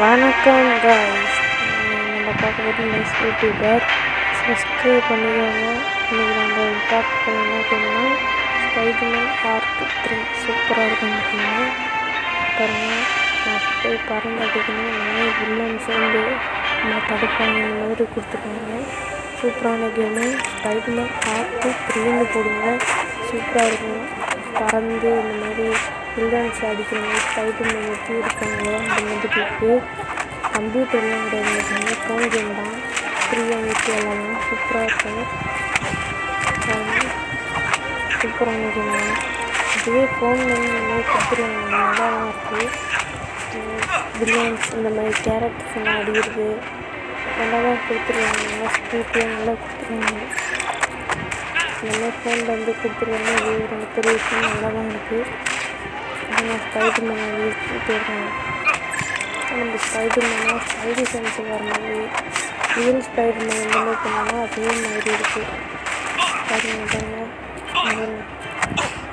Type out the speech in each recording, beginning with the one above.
வணக்கம் காய்ஸ், நம்ம பார்க்குறது நெக்ஸ்ட் யூடியூபர் சப்ஸ்கிரைப் பண்ணிக்கோங்க. இன்றைக்கி நம்ம பார்க்க போனோம் அப்படின்னா ஸ்பைடர்மேன் பார்ட் 3 சூப்பராக இருக்கும் அப்படின்னா பாருங்கள். நான் போய் பறந்து அடிக்கணும், இந்த மாதிரி வில்லன்ஸ் வந்து நம்ம தடுப்பாங்க, இந்த மாதிரி கொடுத்துருக்காங்க. சூப்பரான கேமு ஸ்பைடர்மேன் பார்ட் 3ன்னு போடுங்க, சூப்பராக இருக்கும். பறந்து இந்த மாதிரி வில்லன்ஸ் அடிக்கிற மாதிரி ஸ்பைடர்மேன் எப்படி இருக்காங்களோ அந்த மாதிரி இருக்குது. கம்ப்யூட்டர்லாம் கிடையாது, ஃபோன் கேம் தான். ஃப்ரீயாக வச்சு விளாட்லாம், சூப்பராக இருக்கும். சூப்பரான கேம் தான். இதுவே ஃபோனில் இந்த மாதிரி கொடுத்துருவாங்க, நல்லா தான் இருக்குது. வில்லன்ஸ் இந்த மாதிரி கேரக்டர்ஸ் எல்லாம் அடிக்கிறது நல்லா தான் கொடுத்துருவாங்க, நல்லா ஸ்பீட்லாம் நல்லா கொடுத்துருவாங்க. இந்த மாதிரி ஃபோனில் வந்து கொடுத்துருவாங்க, இது ஒரு பெரிய விஷயம், நல்லா தான் இருக்குது. ஆனால் ஸ்பைடர்மேன் யூஸ் இருக்காங்க. நம்ம ஸ்பைடர்மேனாக ஸ்பைடி சென்ஸ் வர மாதிரி ரியல் ஸ்பைடர்மேன் எந்த மாதிரி பண்ணாலும் அதே மாதிரி இருக்குது. பாருங்க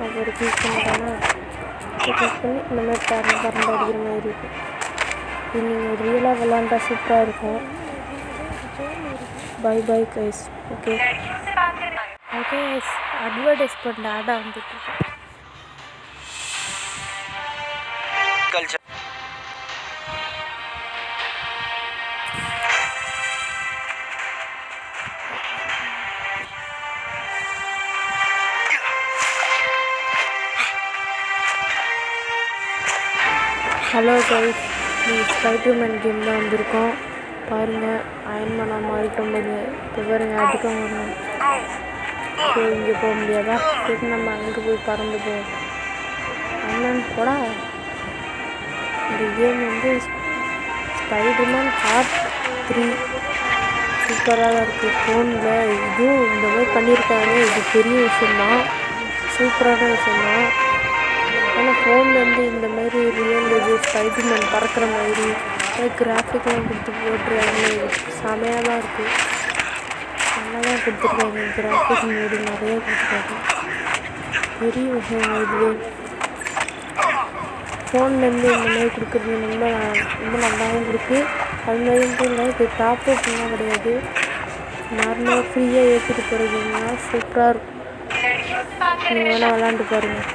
அவர் யூஸ் பண்ணிட்டாங்கன்னா யூஸ் பண்ணி இந்த மாதிரி பறந்து அடிக்கிற மாதிரி இருக்குது. இது நீங்கள் ரியலாக விளாண்டா சூப்பராக இருக்கும். Bye bye guys. Okay okay, advertise பண்ண ஆடாக வந்துட்டு ஹலோ கைஸ், நீங்கள் ஸ்பைடர்மேன் கேம் தான் வந்திருக்கோம். பாருங்கள், அயன்மேனாக மாறிட்டோம் போது இப்போ பாருங்கள் அடிக்க முடியும். ஸோ இங்கே போக முடியாதா? சரி, நம்ம அங்கே போய் பறந்து போவோம். என்னன்னு போடா. இந்த கேம் வந்து ஸ்பைடர்மேன் பார்ட் 3 சூப்பராக தான் இருக்குது. ஃபோனில் இதுவும் இந்த மாதிரி பண்ணியிருக்காங்க, இது பெரிய விஷயந்தான், சூப்பரான விஷயந்தான். ஏன்னா ஃபோன்லேருந்து இந்த மாதிரி ரியல் இது ஸ்பைடர்மேன் பறக்கிற மாதிரி கிராஃபிக்லாம் கொடுத்து போட்டுருக்காங்க, செமையாக தான் இருக்குது. நல்லா தான் கொடுத்துருக்காங்க, கிராஃபிக் மோடு நிறையா கொடுத்துருக்காங்க, பெரிய விஷயம். இதுவே ஃபோன்லேருந்து இந்த மாதிரி கொடுக்குறது ரொம்ப நல்லாவும் இருக்குது. அது மாதிரின்ட்டு இல்லை, இது டாப்அப் பண்ணால் கிடையாது, நார்மலாக ஃப்ரீயாக ஏற்றிட்டு போகிறதுனா சூப்பராக இருக்கும். நீங்கள் வேணால் விளாண்டு பாருங்கள்.